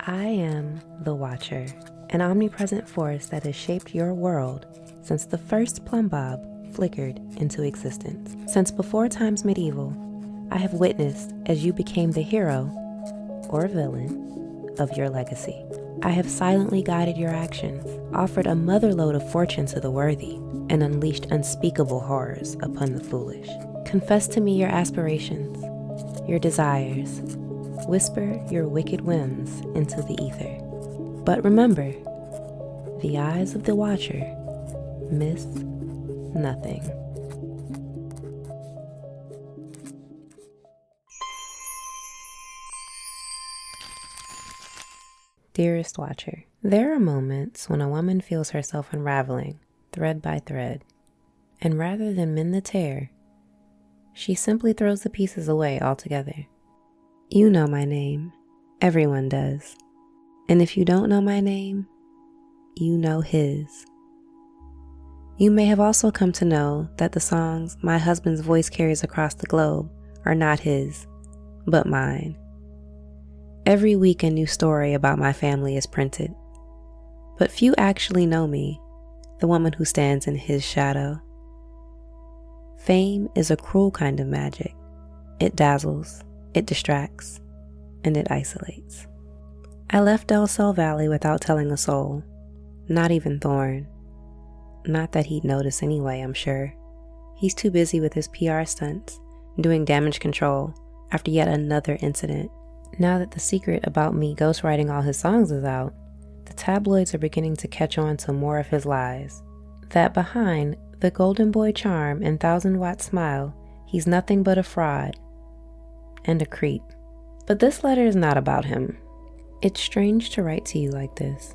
I am the Watcher, an omnipresent force that has shaped your world since the first plumb bob flickered into existence. Since before times medieval, I have witnessed as you became the hero or villain of your legacy. I have silently guided your actions, offered a motherlode of fortune to the worthy, and unleashed unspeakable horrors upon the foolish. Confess to me your aspirations, your desires. Whisper your wicked whims into the ether. But remember, the eyes of the Watcher miss nothing. Dearest Watcher, there are moments when a woman feels herself unraveling thread by thread, and rather than mend the tear, she simply throws the pieces away altogether. You know my name. Everyone does. And if you don't know my name, you know his. You may have also come to know that the songs my husband's voice carries across the globe are not his, but mine. Every week a new story about my family is printed, but few actually know me, the woman who stands in his shadow. Fame is a cruel kind of magic. It dazzles, it distracts, and it isolates. I left Del Sol Valley without telling a soul, not even Thorne. Not that he'd notice anyway, I'm sure. He's too busy with his PR stunts, doing damage control after yet another incident. Now that the secret about me ghostwriting all his songs is out, the tabloids are beginning to catch on to more of his lies. That behind the golden boy charm and 1,000-watt smile, he's nothing but a fraud and a creep. But this letter is not about him. It's strange to write to you like this.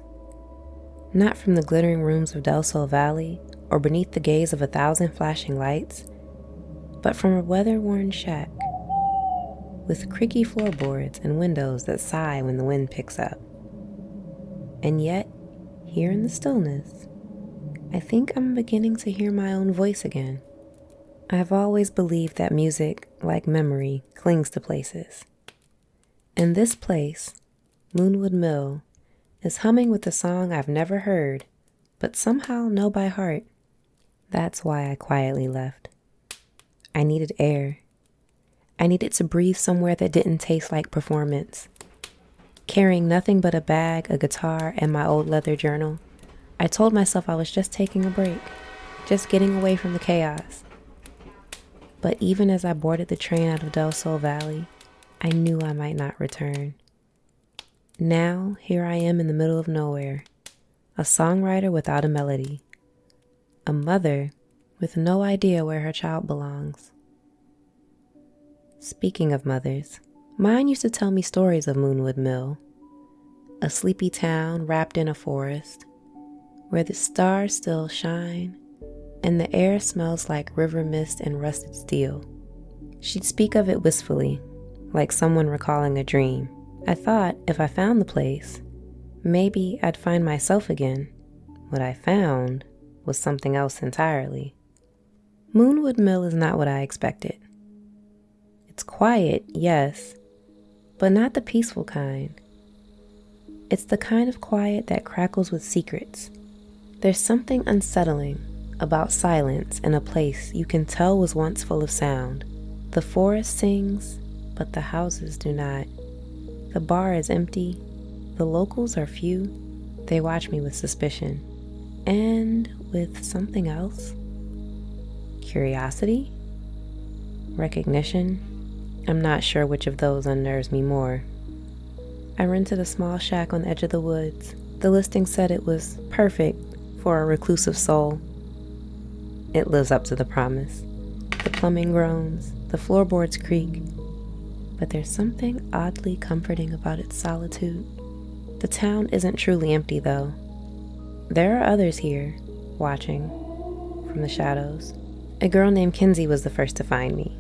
Not from the glittering rooms of Del Sol Valley or beneath the gaze of 1,000 flashing lights, but from a weather-worn shack with creaky floorboards and windows that sigh when the wind picks up. And yet, here in the stillness, I think I'm beginning to hear my own voice again. I've always believed that music, like memory, clings to places. And this place, Moonwood Mill, is humming with a song I've never heard, but somehow know by heart. That's why I quietly left. I needed air. I needed to breathe somewhere that didn't taste like performance. Carrying nothing but a bag, a guitar, and my old leather journal, I told myself I was just taking a break, just getting away from the chaos. But even as I boarded the train out of Del Sol Valley, I knew I might not return. Now, here I am in the middle of nowhere, a songwriter without a melody, a mother with no idea where her child belongs. Speaking of mothers, mine used to tell me stories of Moonwood Mill, a sleepy town wrapped in a forest, where the stars still shine and the air smells like river mist and rusted steel. She'd speak of it wistfully, like someone recalling a dream. I thought if I found the place, maybe I'd find myself again. What I found was something else entirely. Moonwood Mill is not what I expected. It's quiet, yes, but not the peaceful kind. It's the kind of quiet that crackles with secrets. There's something unsettling about silence in a place you can tell was once full of sound. The forest sings, but the houses do not. The bar is empty. The locals are few. They watch me with suspicion. And with something else. Curiosity? Recognition? I'm not sure which of those unnerves me more. I rented a small shack on the edge of the woods. The listing said it was perfect for a reclusive soul. It lives up to the promise. The plumbing groans, the floorboards creak, but there's something oddly comforting about its solitude. The town isn't truly empty, though. There are others here, watching from the shadows. A girl named Kinsey was the first to find me.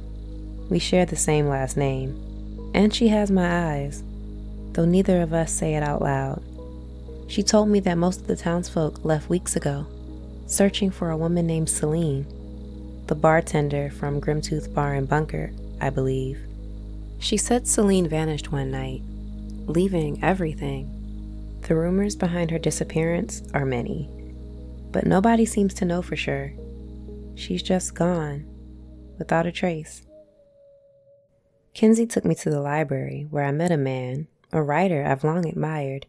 We share the same last name, and she has my eyes, though neither of us say it out loud. She told me that most of the townsfolk left weeks ago, searching for a woman named Celine, the bartender from Grimtooth Bar and Bunker, I believe. She said Celine vanished one night, leaving everything. The rumors behind her disappearance are many, but nobody seems to know for sure. She's just gone, without a trace. Kinsey took me to the library where I met a man, a writer I've long admired,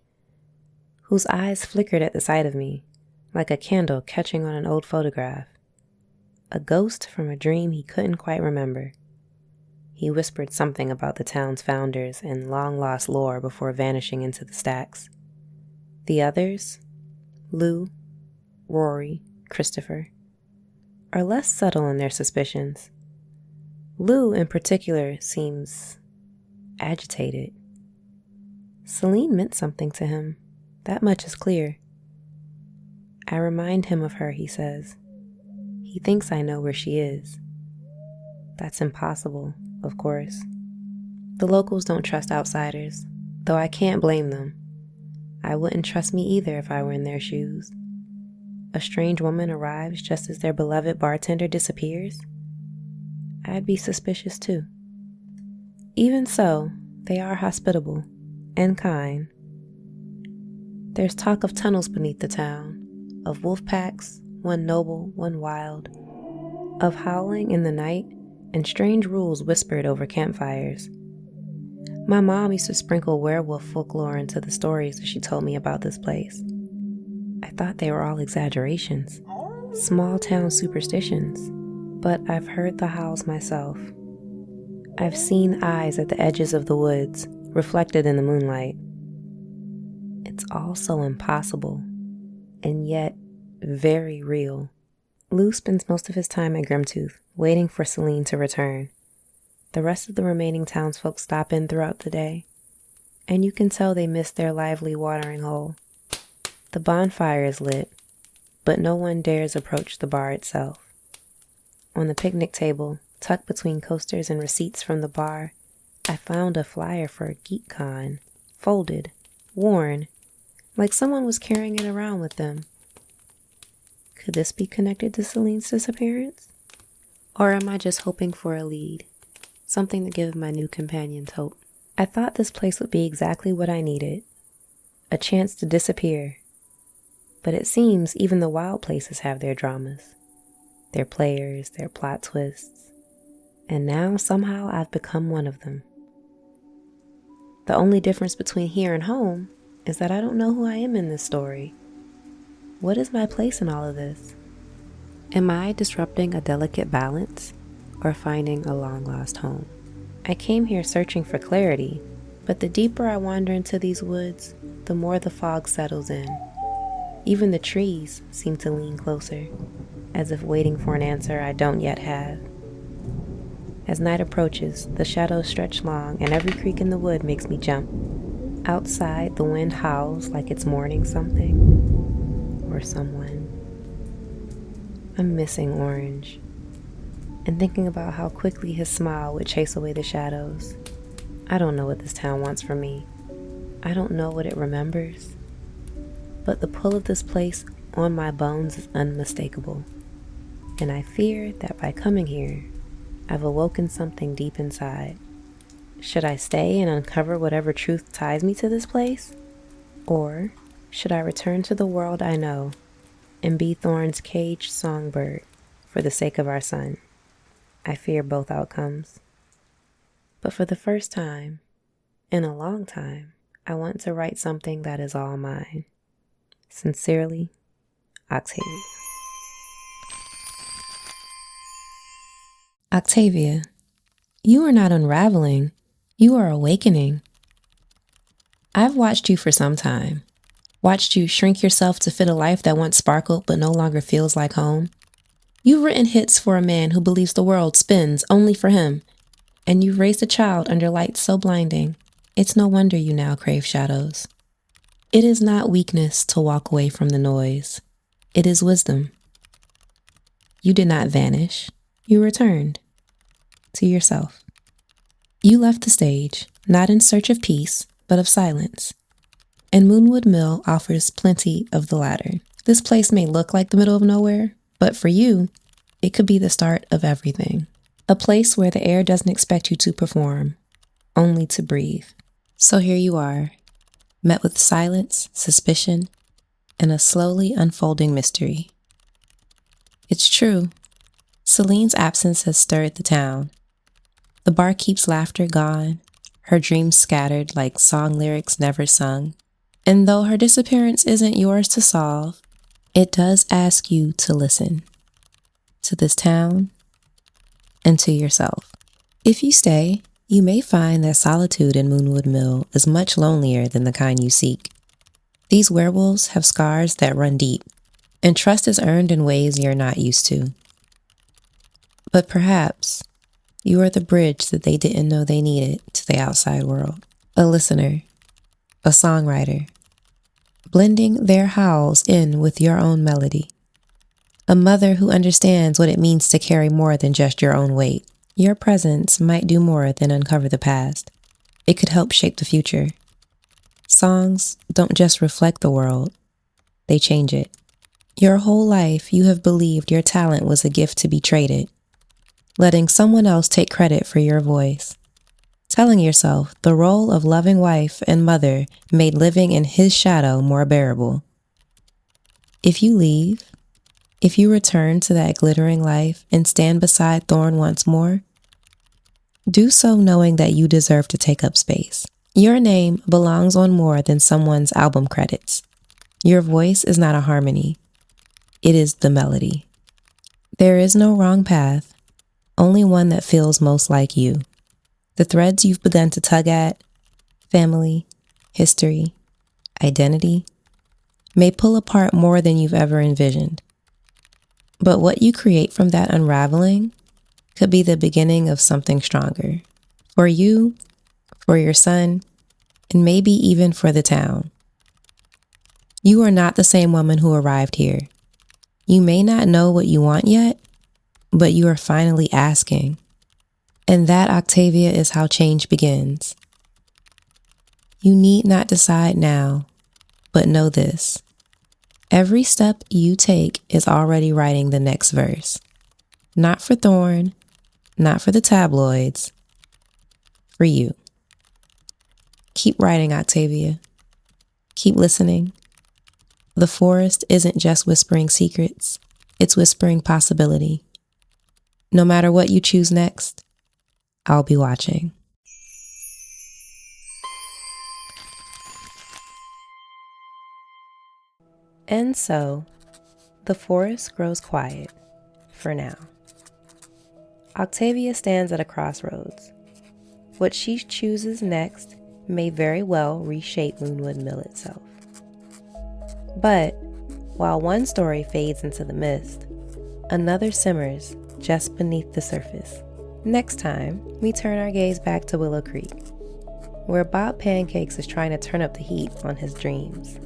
whose eyes flickered at the sight of me, like a candle catching on an old photograph. A ghost from a dream he couldn't quite remember. He whispered something about the town's founders and long-lost lore before vanishing into the stacks. The others, Lou, Rory, Christopher, are less subtle in their suspicions. Lou, in particular, seems agitated. Celine meant something to him. That much is clear. I remind him of her, he says. He thinks I know where she is. That's impossible, of course. The locals don't trust outsiders, though I can't blame them. I wouldn't trust me either if I were in their shoes. A strange woman arrives just as their beloved bartender disappears. I'd be suspicious too. Even so, they are hospitable and kind. There's talk of tunnels beneath the town, of wolf packs, one noble, one wild, of howling in the night and strange rules whispered over campfires. My mom used to sprinkle werewolf folklore into the stories that she told me about this place. I thought they were all exaggerations, small town superstitions, but I've heard the howls myself. I've seen eyes at the edges of the woods, reflected in the moonlight. It's all so impossible, and yet very real. Lou spends most of his time at Grimtooth, waiting for Celine to return. The rest of the remaining townsfolk stop in throughout the day, and you can tell they miss their lively watering hole. The bonfire is lit, but no one dares approach the bar itself. On the picnic table, tucked between coasters and receipts from the bar, I found a flyer for GeekCon, folded, worn, like someone was carrying it around with them. Could this be connected to Celine's disappearance? Or am I just hoping for a lead? Something to give my new companions hope. I thought this place would be exactly what I needed. A chance to disappear. But it seems even the wild places have their dramas. Their players, their plot twists. And now somehow I've become one of them. The only difference between here and home is that I don't know who I am in this story. What is my place in all of this? Am I disrupting a delicate balance or finding a long-lost home? I came here searching for clarity, but the deeper I wander into these woods, the more the fog settles in. Even the trees seem to lean closer, as if waiting for an answer I don't yet have. As night approaches, the shadows stretch long and every creak in the wood makes me jump. Outside, the wind howls like it's mourning something or someone. I'm missing Orange and thinking about how quickly his smile would chase away the shadows. I don't know what this town wants from me. I don't know what it remembers. But the pull of this place on my bones is unmistakable. And I fear that by coming here, I've awoken something deep inside. Should I stay and uncover whatever truth ties me to this place? Or should I return to the world I know and be Thorn's caged songbird for the sake of our son? I fear both outcomes. But for the first time, in a long time, I want to write something that is all mine. Sincerely, Octavia. Octavia, you are not unraveling, you are awakening. I've watched you for some time, watched you shrink yourself to fit a life that once sparkled but no longer feels like home. You've written hits for a man who believes the world spins only for him, and you've raised a child under lights so blinding, it's no wonder you now crave shadows. It is not weakness to walk away from the noise. It is wisdom. You did not vanish. You returned to yourself. You left the stage, not in search of peace, but of silence. And Moonwood Mill offers plenty of the latter. This place may look like the middle of nowhere, but for you, it could be the start of everything. A place where the air doesn't expect you to perform, only to breathe. So here you are, met with silence, suspicion, and a slowly unfolding mystery. It's true. Celine's absence has stirred the town. The barkeep's laughter gone, her dreams scattered like song lyrics never sung. And though her disappearance isn't yours to solve, it does ask you to listen. To this town, and to yourself. If you stay, you may find that solitude in Moonwood Mill is much lonelier than the kind you seek. These werewolves have scars that run deep, and trust is earned in ways you're not used to. But perhaps you are the bridge that they didn't know they needed to the outside world. A listener, a songwriter, blending their howls in with your own melody. A mother who understands what it means to carry more than just your own weight. Your presence might do more than uncover the past. It could help shape the future. Songs don't just reflect the world, they change it. Your whole life you have believed your talent was a gift to be traded, letting someone else take credit for your voice. Telling yourself the role of loving wife and mother made living in his shadow more bearable. If you leave, if you return to that glittering life and stand beside Thorn once more, do so knowing that you deserve to take up space. Your name belongs on more than someone's album credits. Your voice is not a harmony. It is the melody. There is no wrong path, only one that feels most like you. The threads you've begun to tug at, family, history, identity, may pull apart more than you've ever envisioned. But what you create from that unraveling could be the beginning of something stronger. For you, for your son, and maybe even for the town. You are not the same woman who arrived here. You may not know what you want yet, but you are finally asking. And that, Octavia, is how change begins. You need not decide now, but know this. Every step you take is already writing the next verse. Not for Thorn, not for the tabloids, for you. Keep writing, Octavia. Keep listening. The forest isn't just whispering secrets, it's whispering possibility. No matter what you choose next, I'll be watching. And so, the forest grows quiet, for now. Octavia stands at a crossroads. What she chooses next may very well reshape Moonwood Mill itself. But, while one story fades into the mist, another simmers just beneath the surface. Next time, we turn our gaze back to Willow Creek, where Bob Pancakes is trying to turn up the heat on his dreams.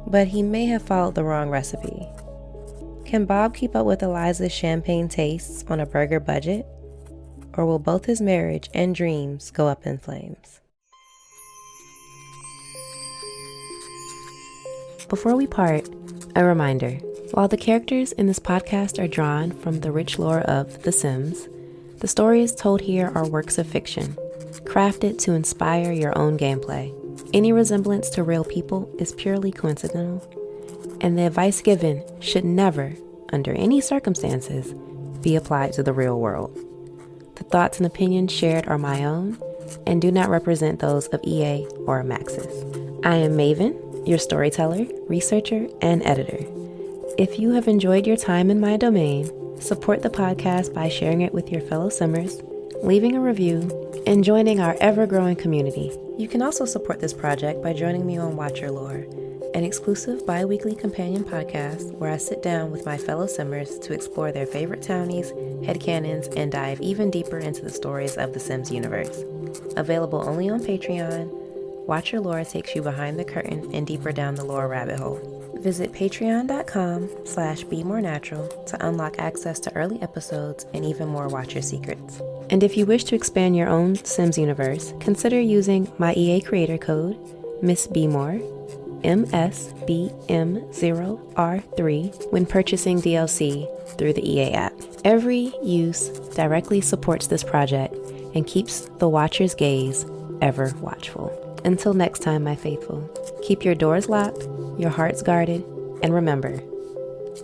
But he may have followed the wrong recipe. Can Bob keep up with Eliza's champagne tastes on a burger budget? Or will both his marriage and dreams go up in flames? Before we part, a reminder. While the characters in this podcast are drawn from the rich lore of The Sims, the stories told here are works of fiction, crafted to inspire your own gameplay. Any resemblance to real people is purely coincidental, and the advice given should never, under any circumstances, be applied to the real world. The thoughts and opinions shared are my own and do not represent those of EA or Maxis. I am Maven, your storyteller, researcher, and editor. If you have enjoyed your time in my domain, support the podcast by sharing it with your fellow simmers, leaving a review, and joining our ever-growing community. You can also support this project by joining me on Watch Your Lore, an exclusive bi-weekly companion podcast where I sit down with my fellow simmers to explore their favorite townies, headcanons, and dive even deeper into the stories of the Sims universe. Available only on Patreon, Watch Your Lore takes you behind the curtain and deeper down the lore rabbit hole. Visit patreon.com/BeMoreNatural to unlock access to early episodes and even more Watcher secrets. And if you wish to expand your own Sims universe, consider using my EA creator code, Miss B More, MSBM0R3, when purchasing DLC through the EA app. Every use directly supports this project and keeps the Watcher's gaze ever watchful. Until next time, my faithful, keep your doors locked, your hearts guarded, and remember,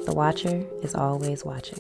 the watcher is always watching.